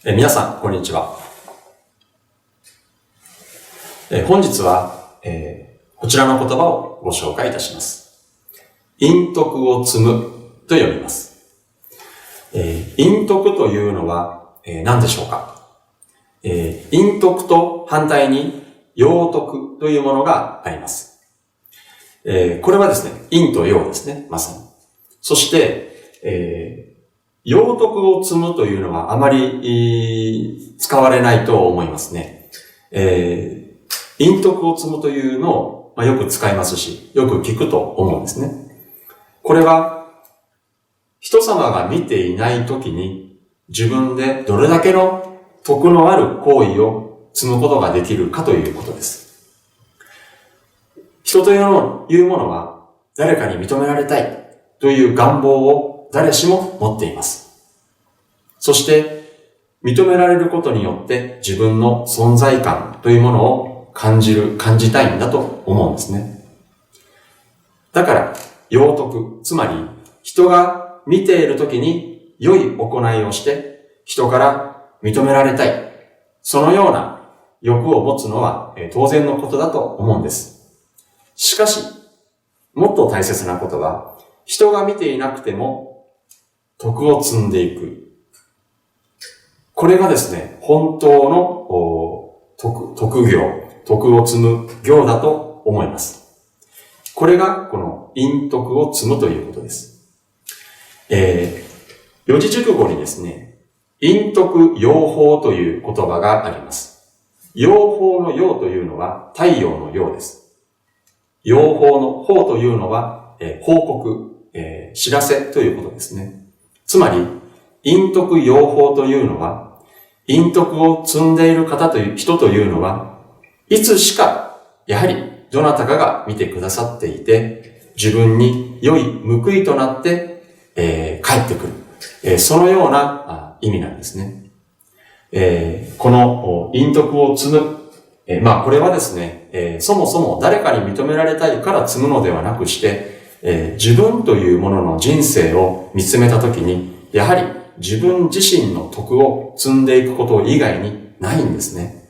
皆さん、こんにちは。本日は、こちらの言葉をご紹介いたします。陰徳を積むと読みます。陰徳というのは、何でしょうか。陰徳と反対に陽徳というものがあります。これはですね、陰と陽ですね、まさに。そして、陽徳を積むというのはあまり使われないと思いますね。陰徳を積むというのを、よく使いますし、よく聞くと思うんですね。これは人様が見ていないときに自分でどれだけの徳のある行為を積むことができるかということです。人というものは誰かに認められたいという願望を誰しも持っています。そして、認められることによって自分の存在感というものを感じたいんだと思うんですね。だから、陽徳、つまり人が見ているときに良い行いをして人から認められたい。そのような欲を持つのは当然のことだと思うんです。しかし、もっと大切なことは、人が見ていなくても徳を積んでいく。これがですね、本当の徳を積む行だと思います。これがこの陰徳を積むということです。四字熟語にですね、陰徳陽法という言葉があります。陽法の陽というのは太陽の陽です。陽法の法というのは、報告、知らせということですね。つまり、陰徳陽法というのは、陰徳を積んでいる人というのは、いつしか、やはり、どなたかが見てくださっていて、自分に良い報いとなって、帰ってくる。そのような意味なんですね。この陰徳を積む。これはですね、そもそも誰かに認められたいから積むのではなくして、自分というものの人生を見つめたときに、やはり自分自身の徳を積んでいくこと以外にないんですね。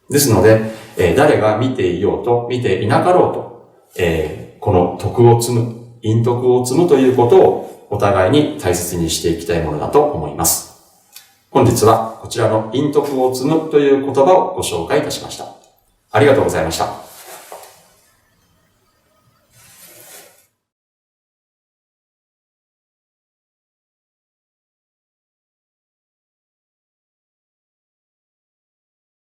ですので、誰が見ていようと見ていなかろうと、この徳を積む、陰徳を積むということをお互いに大切にしていきたいものだと思います。本日はこちらの陰徳を積むという言葉をご紹介いたしました。ありがとうございました。